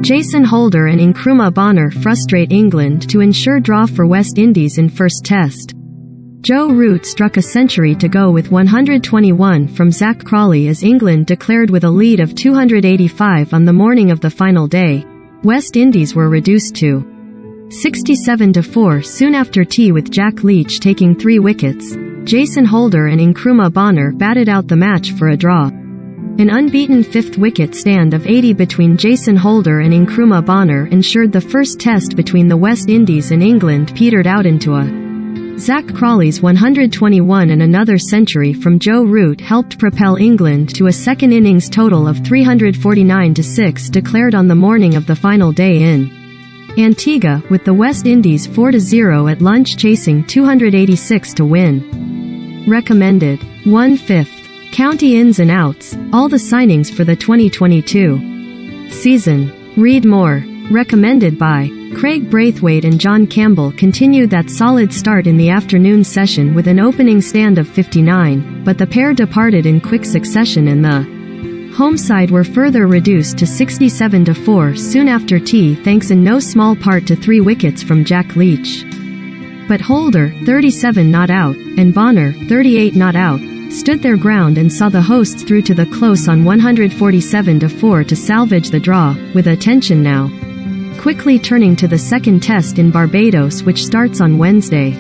Jason Holder and Nkrumah Bonner frustrate England to ensure draw for West Indies in first test. Joe Root struck a century to go with 121 from Zach Crawley as England declared with a lead of 285 on the morning of the final day. West Indies were reduced to 67-4 soon after tea with Jack Leach taking 3 wickets. Jason Holder and Nkrumah Bonner batted out the match for a draw. An unbeaten 5th wicket stand of 80 between Jason Holder and Nkrumah Bonner ensured the first test between the West Indies and England petered out into a Zach Crawley's 121 and another century from Joe Root helped propel England to a second innings total of 349-6 declared on the morning of the final day in Antigua, with the West Indies 4-0 at lunch chasing 286 to win. Recommended. 1/5. County ins and outs, all the signings for the 2022 season. Read more. Recommended by Craig Braithwaite and John Campbell continued that solid start in the afternoon session with an opening stand of 59, but the pair departed in quick succession and the home side were further reduced to 67-4 soon after tea thanks in no small part to 3 wickets from Jack Leach. But Holder, 37 not out, and Bonner, 38 not out, stood their ground and saw the hosts through to the close on 147-4 to salvage the draw, with attention now quickly turning to the second test in Barbados, which starts on Wednesday.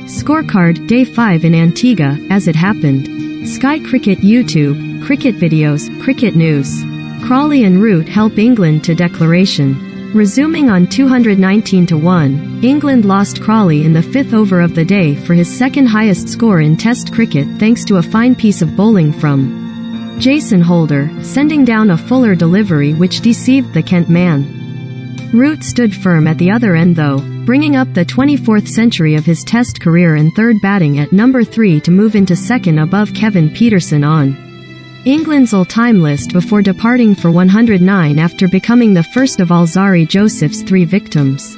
Scorecard, Day 5 in Antigua, as it happened. Sky Cricket YouTube, Cricket Videos, Cricket News. Crawley and Root help England to declaration. Resuming on 219-1, England lost Crawley in the 5th over of the day for his second highest score in Test cricket thanks to a fine piece of bowling from Jason Holder, sending down a fuller delivery which deceived the Kent man. Root stood firm at the other end though, bringing up the 24th century of his Test career and third batting at number 3 to move into second above Kevin Pietersen on England's all-time list before departing for 109 after becoming the first of Alzarri Joseph's 3 victims.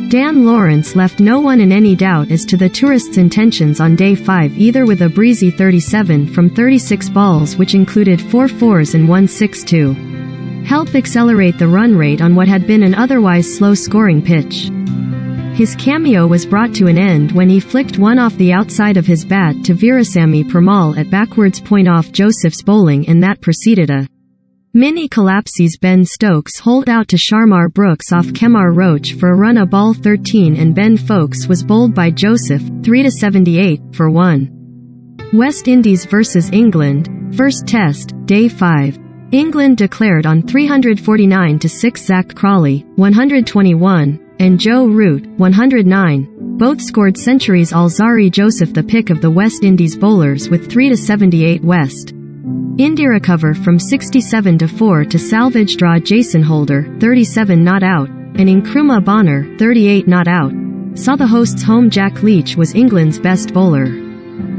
Dan Lawrence left no one in any doubt as to the tourists' intentions on Day 5 either with a breezy 37 from 36 balls which included 4 fours and 1 6 to help accelerate the run rate on what had been an otherwise slow-scoring pitch. His cameo was brought to an end when he flicked one off the outside of his bat to Veerasamy Permaul at backwards point off Joseph's bowling and that preceded a mini collapses. Ben Stokes holed out to Sharmar Brooks off Kemar Roach for a run a ball 13 and Ben Foakes was bowled by Joseph, 3-78, for 1. West Indies vs England, first test, Day 5. England declared on 349-6 Zach Crawley, 121, and Joe Root, 109. Both scored centuries. Alzarri Joseph the pick of the West Indies bowlers with 3-78 West. India recover from 67-4 to salvage draw. Jason Holder, 37 not out, and Nkrumah Bonner, 38 not out, saw the hosts home. Jack Leach was England's best bowler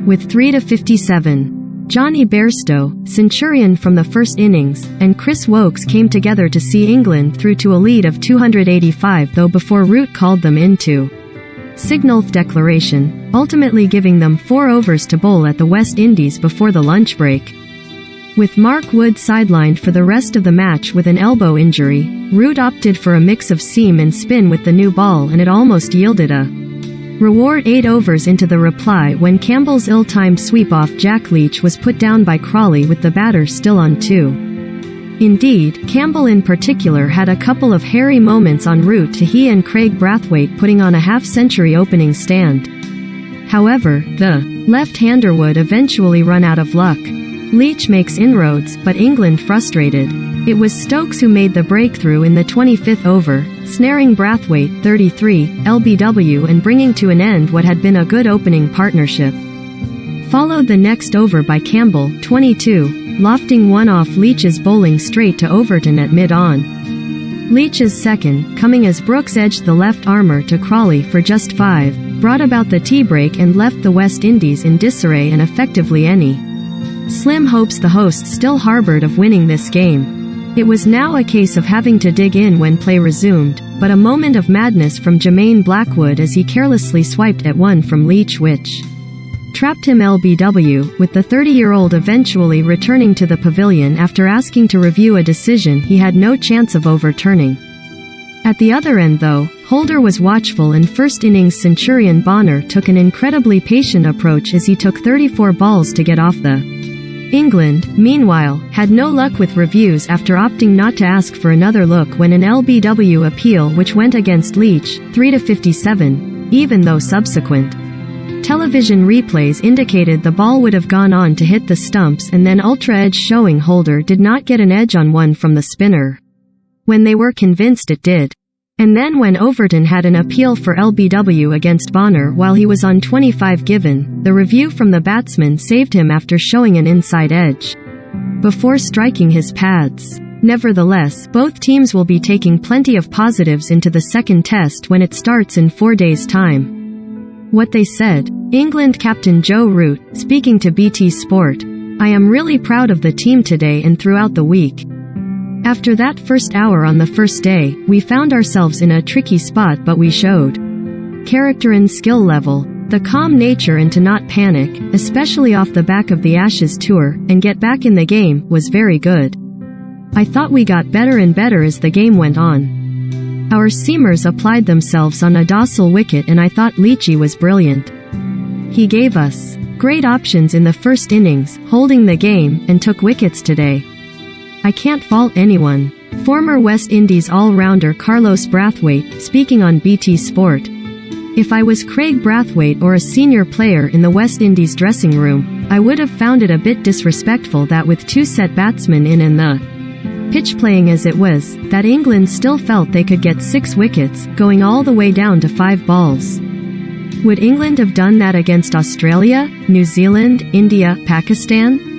with 3-57. Johnny Bairstow, Centurion from the first innings, and Chris Wokes came together to see England through to a lead of 285 though before Root called them into signal declaration, ultimately giving them 4 overs to bowl at the West Indies before the lunch break. With Mark Wood sidelined for the rest of the match with an elbow injury, Root opted for a mix of seam and spin with the new ball and it almost yielded a reward. 8 overs into the reply when Campbell's ill-timed sweep off Jack Leach was put down by Crawley with the batter still on 2. Indeed, Campbell in particular had a couple of hairy moments en route to he and Craig Brathwaite putting on a half-century opening stand. However, the left-hander would eventually run out of luck. Leach makes inroads, but England frustrated. It was Stokes who made the breakthrough in the 25th over, snaring Brathwaite, 33, lbw and bringing to an end what had been a good opening partnership. Followed the next over by Campbell, 22, lofting one off Leach's bowling straight to Overton at mid-on. Leach's second, coming as Brooks edged the left armour to Crawley for just 5, brought about the tea break and left the West Indies in disarray and effectively any slim hopes the hosts still harbored of winning this game. It was now a case of having to dig in when play resumed, but a moment of madness from Jermaine Blackwood as he carelessly swiped at one from Leach which trapped him LBW, with the 30-year-old eventually returning to the pavilion after asking to review a decision he had no chance of overturning. At the other end though, Holder was watchful and first innings Centurion Bonner took an incredibly patient approach as he took 34 balls to get off the. England, meanwhile, had no luck with reviews after opting not to ask for another look when an LBW appeal which went against Leach, 3-57, even though subsequent television replays indicated the ball would have gone on to hit the stumps and then Ultra Edge showing Holder did not get an edge on one from the spinner when they were convinced it did. And then when Overton had an appeal for LBW against Bonner while he was on 25 given, the review from the batsman saved him after showing an inside edge before striking his pads. Nevertheless, both teams will be taking plenty of positives into the second test when it starts in 4 days' time. What they said. England captain Joe Root, speaking to BT Sport. I am really proud of the team today and throughout the week. After that first hour on the first day, we found ourselves in a tricky spot but we showed character and skill level, the calm nature and to not panic, especially off the back of the Ashes tour, and get back in the game, was very good. I thought we got better and better as the game went on. Our seamers applied themselves on a docile wicket and I thought Leachy was brilliant. He gave us great options in the first innings, holding the game, and took wickets today. I can't fault anyone. Former West Indies all-rounder Carlos Brathwaite, speaking on BT Sport. If I was Craig Brathwaite or a senior player in the West Indies dressing room, I would have found it a bit disrespectful that with two set batsmen in and the pitch playing as it was, that England still felt they could get 6 wickets, going all the way down to 5 balls. Would England have done that against Australia, New Zealand, India, Pakistan?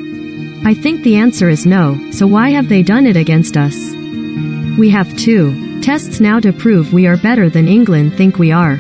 I think the answer is no, so why have they done it against us? We have 2 tests now to prove we are better than England think we are.